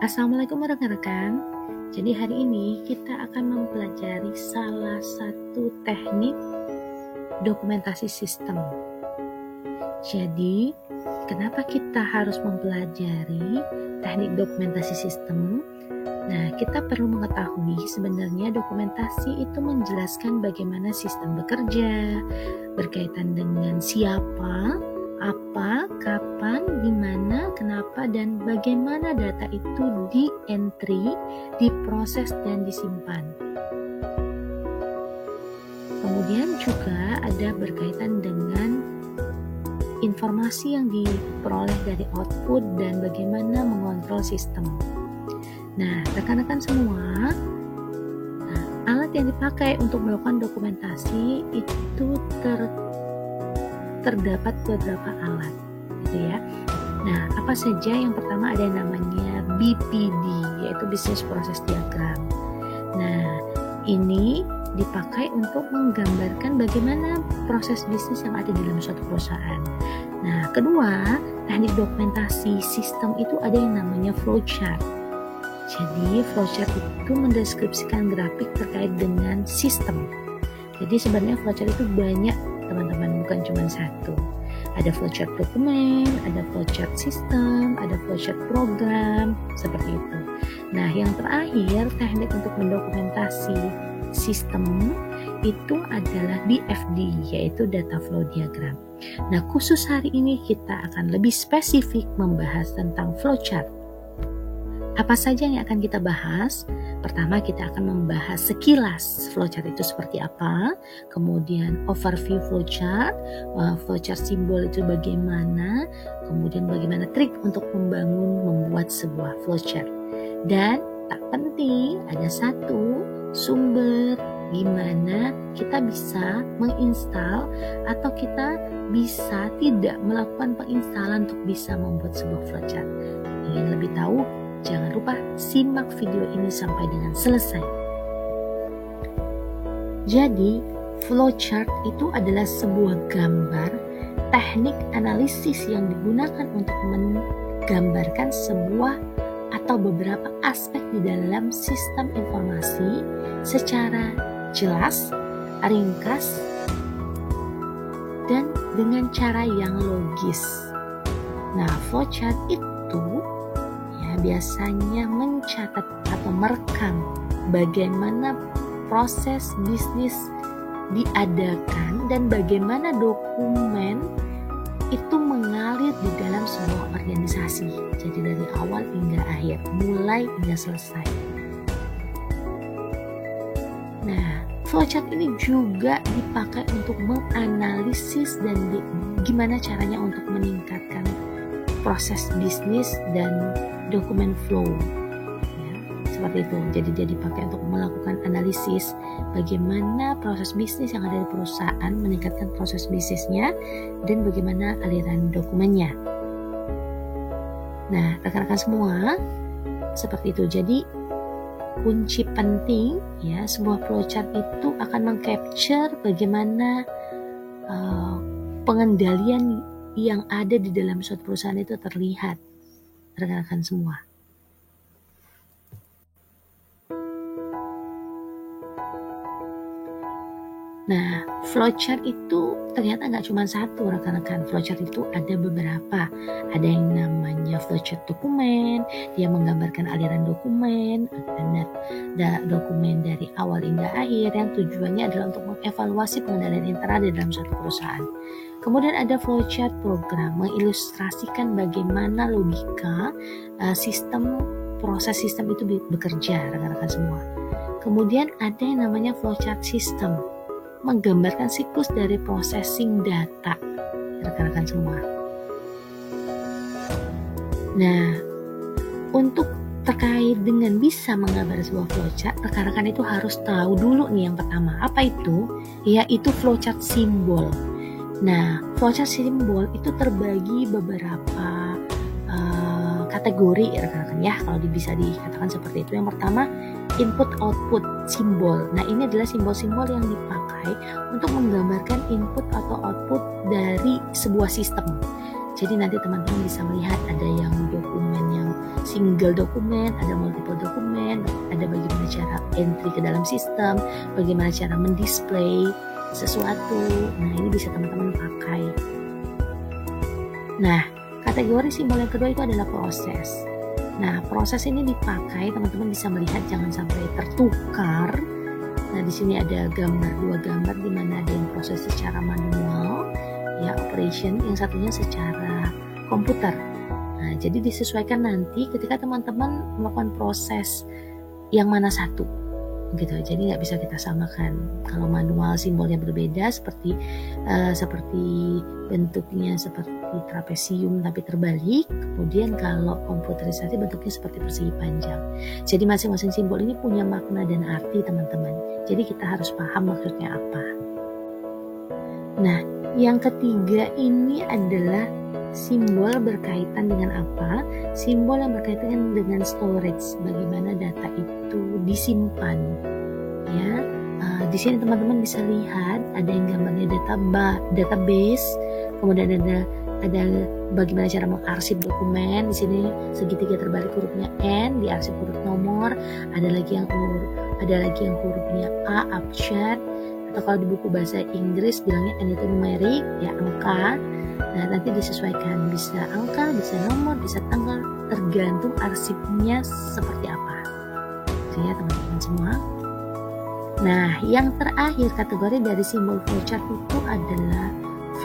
Assalamualaikum rekan-rekan. Jadi hari ini kita akan mempelajari salah satu teknik dokumentasi sistem. Jadi, kenapa kita harus mempelajari teknik dokumentasi sistem? Nah, kita perlu mengetahui sebenarnya dokumentasi itu menjelaskan bagaimana sistem bekerja, berkaitan dengan siapa, apa, kapan, di mana, kenapa, dan bagaimana data itu di-entry, diproses, dan disimpan. Kemudian juga ada berkaitan dengan informasi yang diperoleh dari output dan bagaimana mengontrol sistem. Nah, rekan-rekan semua, alat yang dipakai untuk melakukan dokumentasi itu terdapat beberapa alat, gitu ya. Nah, apa saja? Yang pertama ada yang namanya BPD, yaitu Business Process Diagram. Nah, ini dipakai untuk menggambarkan bagaimana proses bisnis yang ada di dalam suatu perusahaan. Nah, kedua, teknik dokumentasi sistem itu ada yang namanya flowchart. Jadi, flowchart itu mendeskripsikan grafik terkait dengan sistem. Jadi sebenarnya flowchart itu banyak, teman-teman, bukan cuma satu. Ada flowchart dokumen, ada flowchart sistem, ada flowchart program, seperti itu. Nah, yang terakhir, teknik untuk mendokumentasi sistem itu adalah DFD, yaitu data flow diagram. Nah, khusus hari ini kita akan lebih spesifik membahas tentang flowchart. Apa saja yang akan kita bahas? Pertama, kita akan membahas sekilas flowchart itu seperti apa, kemudian overview flowchart, flowchart simbol itu bagaimana, kemudian bagaimana trik untuk membuat sebuah flowchart. Dan tak penting, ada satu sumber di mana kita bisa menginstal atau kita bisa tidak melakukan penginstalan untuk bisa membuat sebuah flowchart. Ingin lebih tahu? Jangan lupa simak video ini sampai dengan selesai. Jadi, flowchart itu adalah sebuah gambar teknik analisis yang digunakan untuk menggambarkan sebuah atau beberapa aspek di dalam sistem informasi secara jelas, ringkas, dan dengan cara yang logis. Nah, flowchart itu biasanya mencatat atau merekam bagaimana proses bisnis diadakan dan bagaimana dokumen itu mengalir di dalam sebuah organisasi. Jadi dari awal hingga akhir, mulai hingga selesai. Nah, flowchart ini juga dipakai untuk menganalisis dan gimana caranya untuk meningkatkan proses bisnis dan dokumen flow, ya, seperti itu. Jadi dia dipakai untuk melakukan analisis bagaimana proses bisnis yang ada di perusahaan, meningkatkan proses bisnisnya, dan bagaimana aliran dokumennya. Nah, rekan-rekan semua, seperti itu. Jadi kunci penting, ya, sebuah flowchart itu akan mengcapture bagaimana pengendalian yang ada di dalam suatu perusahaan itu terlihat, rekan-rekan semua. Nah, flowchart itu ternyata nggak cuma satu, rekan-rekan. Flowchart itu ada beberapa. Ada yang namanya flowchart dokumen, dia menggambarkan aliran dokumen, ada dokumen dari awal hingga akhir yang tujuannya adalah untuk mengevaluasi pengendalian internal di dalam suatu perusahaan. Kemudian ada flowchart program, mengilustrasikan bagaimana logika proses sistem itu bekerja, rekan-rekan semua. Kemudian ada yang namanya flowchart system, menggambarkan siklus dari processing data, rekan-rekan semua. Nah, untuk terkait dengan bisa menggambar sebuah flowchart, rekan-rekan itu harus tahu dulu nih yang pertama, apa itu? Yaitu flowchart simbol. Nah, flowchart simbol itu terbagi beberapa kategori, rekan-rekan, ya, kalau bisa dikatakan seperti itu. Yang pertama, input output simbol. Nah, ini adalah simbol-simbol yang dipakai untuk menggambarkan input atau output dari sebuah sistem. Jadi nanti teman-teman bisa melihat ada yang dokumen yang single dokumen, ada multiple dokumen, ada bagaimana cara entry ke dalam sistem, bagaimana cara mendisplay sesuatu. Nah, ini bisa teman-teman pakai. Nah, kategori simbol yang kedua itu adalah proses. Nah, proses ini dipakai, teman-teman bisa melihat jangan sampai tertukar. Nah, di sini ada dua gambar di mana ada yang proses secara manual, ya operation, yang satunya secara komputer. Nah, jadi disesuaikan nanti ketika teman-teman melakukan proses yang mana satu, gitu. Jadi nggak bisa kita samakan. Kalau manual simbolnya berbeda, seperti bentuknya seperti trapesium tapi terbalik. Kemudian kalau komputerisasi bentuknya seperti persegi panjang. Jadi masing-masing simbol ini punya makna dan arti, teman-teman. Jadi kita harus paham maksudnya apa. Nah, yang ketiga ini adalah simbol berkaitan dengan apa? Simbol yang berkaitan dengan storage, bagaimana data itu disimpan. Ya, di sini teman-teman bisa lihat ada yang gambarnya database, kemudian ada bagaimana cara mengarsip dokumen. Di sini segitiga terbalik hurufnya N, diarsip huruf nomor. Ada lagi yang hurufnya A, abjad, atau kalau di buku bahasa Inggris bilangnya N itu numerik, ya angka. Nah, nanti disesuaikan, bisa angka, bisa nomor, bisa tanggal, tergantung arsipnya seperti apa. Oke ya teman-teman semua. Nah, yang terakhir kategori dari simbol flowchart itu adalah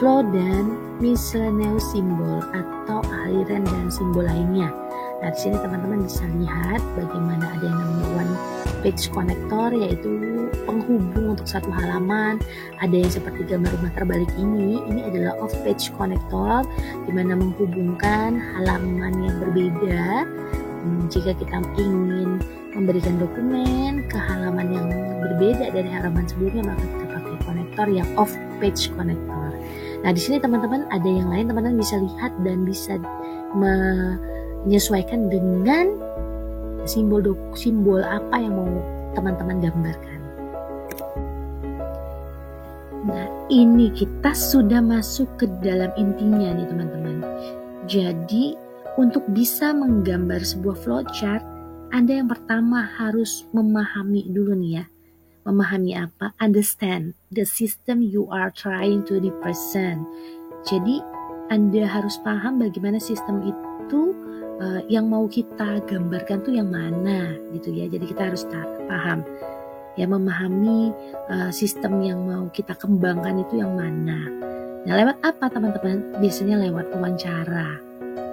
flow dan miscellaneous simbol atau aliran dan simbol lainnya. Nah, di sini teman-teman bisa lihat bagaimana ada yang namanya one page connector, yaitu penghubung untuk satu halaman. Ada yang seperti gambar rumah terbalik ini adalah off page connector, di mana menghubungkan halaman yang berbeda. Jika kita ingin memberikan dokumen ke halaman yang berbeda dari halaman sebelumnya, maka kita pakai konektor yang off page connector. Nah, di sini teman-teman ada yang lain, teman-teman bisa lihat dan bisa menyesuaikan dengan simbol apa yang mau teman-teman gambarkan. Nah, ini kita sudah masuk ke dalam intinya nih teman-teman. Jadi untuk bisa menggambar sebuah flowchart, Anda yang pertama harus memahami dulu nih ya. Memahami apa? Understand the system you are trying to represent. Jadi Anda harus paham bagaimana sistem itu yang mau kita gambarkan tuh yang mana gitu ya. Jadi kita harus paham ya, memahami sistem yang mau kita kembangkan itu yang mana. Nah, lewat apa teman-teman? Biasanya lewat wawancara.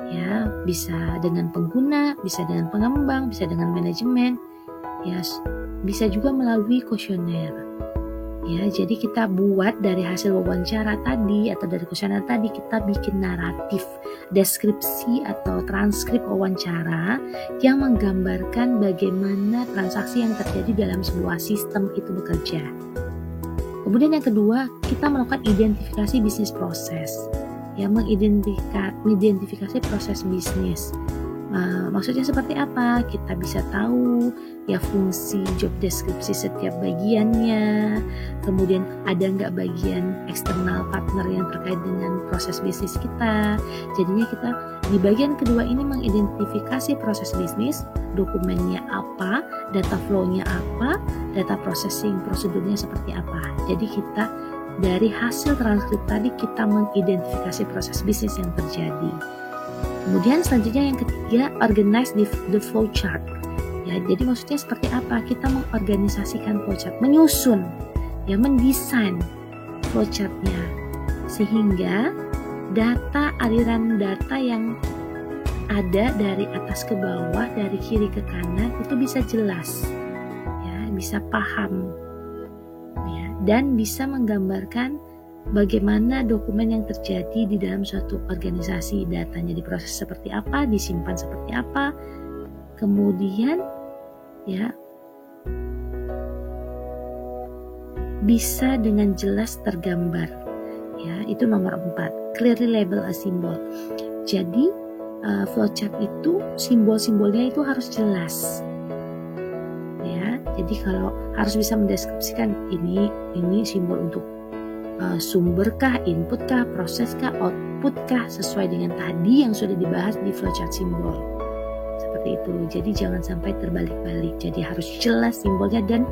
Ya, bisa dengan pengguna, bisa dengan pengembang, bisa dengan manajemen, ya, bisa juga melalui kuesioner. Ya, jadi kita buat dari hasil wawancara tadi atau dari kuesioner tadi, kita bikin naratif, deskripsi atau transkrip wawancara yang menggambarkan bagaimana transaksi yang terjadi dalam sebuah sistem itu bekerja. Kemudian yang kedua, kita melakukan identifikasi bisnis proses. Ya, mengidentifikasi proses bisnis. Maksudnya seperti apa? Kita bisa tahu ya fungsi job deskripsi setiap bagiannya, kemudian ada nggak bagian eksternal partner yang terkait dengan proses bisnis kita. Jadinya kita di bagian kedua ini mengidentifikasi proses bisnis, dokumennya apa, data flow-nya apa, data processing prosedurnya seperti apa. Jadi kita dari hasil transkrip tadi kita mengidentifikasi proses bisnis yang terjadi. Kemudian selanjutnya yang ketiga, organize the flow chart. Ya, jadi maksudnya seperti apa? Kita mengorganisasikan flow chart, menyusun, ya, mendesain flow chartnya sehingga aliran data yang ada dari atas ke bawah, dari kiri ke kanan itu bisa jelas, ya, bisa paham. Dan bisa menggambarkan bagaimana dokumen yang terjadi di dalam suatu organisasi, datanya diproses seperti apa, disimpan seperti apa, kemudian ya bisa dengan jelas tergambar. Ya, itu nomor 4, clearly label a symbol. Jadi flowchart itu simbol-simbolnya itu harus jelas. Jadi kalau harus bisa mendeskripsikan ini simbol untuk sumberkah, inputkah, proseskah, outputkah, sesuai dengan tadi yang sudah dibahas di flowchart simbol. Seperti seperti itu. Jadi jangan sampai terbalik-balik. Jadi harus jelas simbolnya dan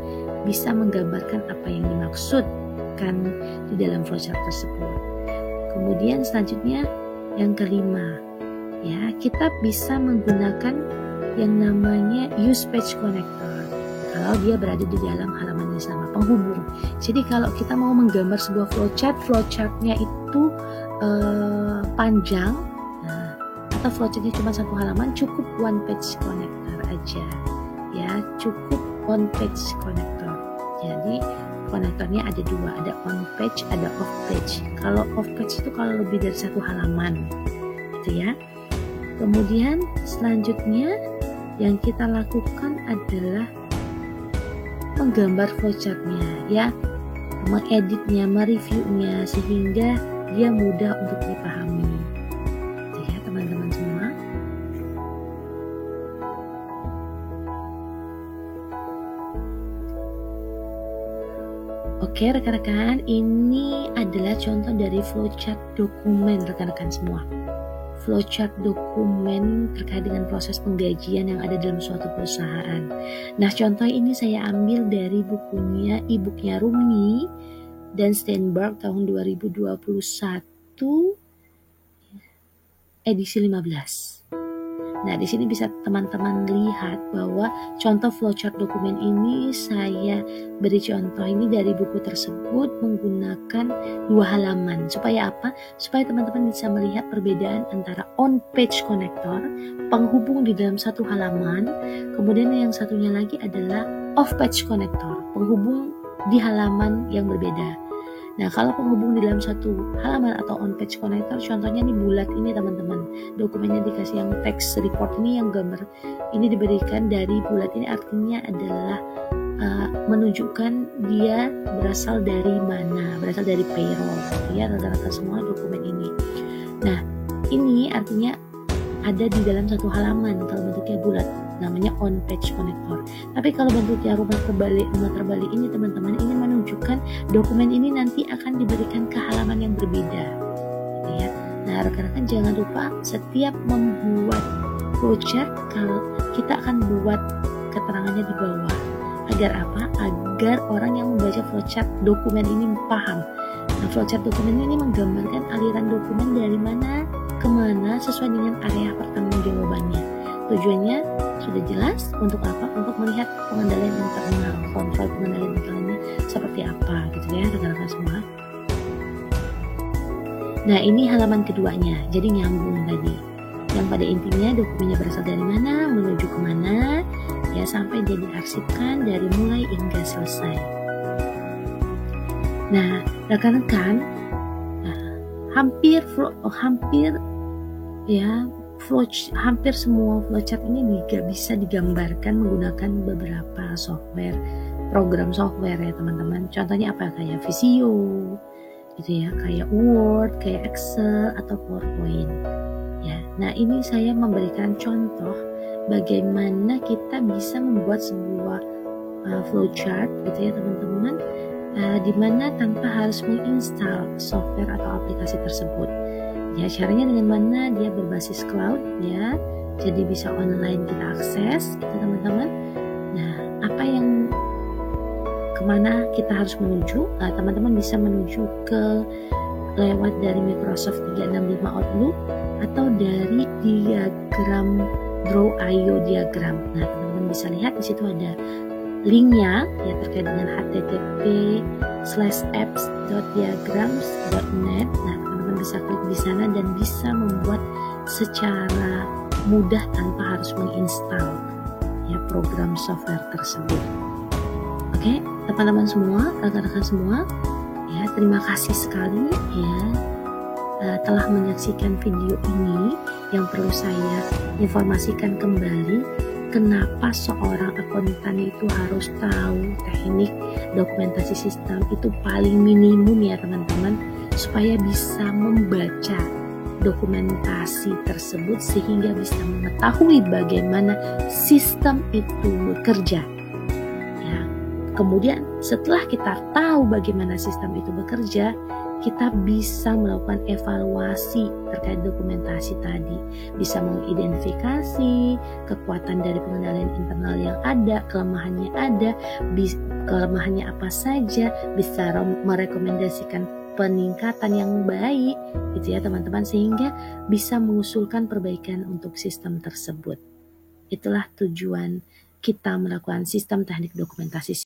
bisa menggambarkan apa yang dimaksudkan di dalam flowchart tersebut. Kemudian selanjutnya yang kelima, ya, kita bisa menggunakan yang namanya use page connector kalau dia berada di dalam halaman yang sama, penghubung. Jadi kalau kita mau menggambar sebuah flowchartnya itu panjang, atau flowchartnya cuma satu halaman, cukup one page connector aja, ya, cukup one page connector. Jadi konektornya ada dua, ada on page, ada off page. Kalau off page itu kalau lebih dari satu halaman, gitu ya. Kemudian selanjutnya yang kita lakukan adalah menggambar flowchartnya, ya, mengeditnya, mereviewnya sehingga dia mudah untuk dipahami. Gitu ya teman-teman semua. Oke rekan-rekan, ini adalah contoh dari flowchart dokumen rekan-rekan semua. Flowchart dokumen terkait dengan proses penggajian yang ada dalam suatu perusahaan. Nah, contoh ini saya ambil dari bukunya, e-booknya Rumni dan Steinberg tahun 2021 edisi 15. Nah, di sini bisa teman-teman lihat bahwa contoh flowchart dokumen ini saya beri contoh ini dari buku tersebut menggunakan 2 halaman. Supaya apa? Supaya teman-teman bisa melihat perbedaan antara on-page connector, penghubung di dalam satu halaman, kemudian yang satunya lagi adalah off-page connector, penghubung di halaman yang berbeda. Nah, kalau penghubung di dalam satu halaman atau on-page connector, contohnya nih bulat ini teman-teman. Dokumennya dikasih yang text report ini, yang gambar ini diberikan dari bulat ini, artinya adalah menunjukkan dia berasal dari mana, berasal dari payroll, ya rata-rata semua dokumen ini. Nah, ini artinya ada di dalam satu halaman kalau bentuknya bulat, namanya on-page connector. Tapi kalau bentuknya rumah terbalik ini teman-teman, ini menunjukkan dokumen ini nanti akan diberikan ke halaman yang berbeda, gitu ya. Nah, rekan-rekan jangan lupa setiap membuat flowchart, kalau kita akan buat keterangannya di bawah. Agar apa? Agar orang yang membaca flowchart dokumen ini paham. Nah, flowchart dokumen ini menggambarkan aliran dokumen dari mana ke mana sesuai dengan area pertanggungjawabannya. Tujuannya sudah jelas, untuk apa? Untuk melihat pengendalian internal, kontrol pengendalian internalnya seperti apa, gitu ya rekan-rekan semua. Nah, ini halaman keduanya, jadi nyambung tadi. Yang pada intinya dokumennya berasal dari mana, menuju kemana, ya sampai dia diarsipkan dari mulai hingga selesai. Nah, rekan-rekan, hampir semua flowchart ini bisa digambarkan menggunakan beberapa software, program software ya teman-teman. Contohnya apa? Kayak Visio, gitu ya, kayak Word, kayak Excel atau PowerPoint. Ya, nah ini saya memberikan contoh bagaimana kita bisa membuat sebuah flowchart, gitu ya teman-teman, di mana tanpa harus menginstal software atau aplikasi tersebut. Ya, caranya dengan mana? Dia berbasis cloud, ya, jadi bisa online kita akses, gitu teman-teman. Nah, apa yang kemana kita harus menuju? Teman-teman bisa menuju ke lewat dari Microsoft 365 Outlook atau dari diagram Draw.io diagram. Nah, teman-teman bisa lihat di situ ada linknya, ya, terkait dengan http:/apps.diagrams.net. Nah, teman-teman bisa klik di sana dan bisa membuat secara mudah tanpa harus menginstal, ya, program software tersebut. Oke, teman-teman semua, rekan-rekan semua, ya, terima kasih sekali ya telah menyaksikan video ini. Yang perlu saya informasikan kembali, kenapa seorang akuntan itu harus tahu teknik dokumentasi sistem itu paling minimum ya teman-teman, supaya bisa membaca dokumentasi tersebut sehingga bisa mengetahui bagaimana sistem itu bekerja. Ya, kemudian setelah kita tahu bagaimana sistem itu bekerja, kita bisa melakukan evaluasi terkait dokumentasi tadi, bisa mengidentifikasi kekuatan dari pengendalian internal yang ada, kelemahannya kelemahannya apa saja, bisa merekomendasikan peningkatan yang baik gitu ya teman-teman, sehingga bisa mengusulkan perbaikan untuk sistem tersebut. Itulah tujuan kita melakukan sistem teknik dokumentasi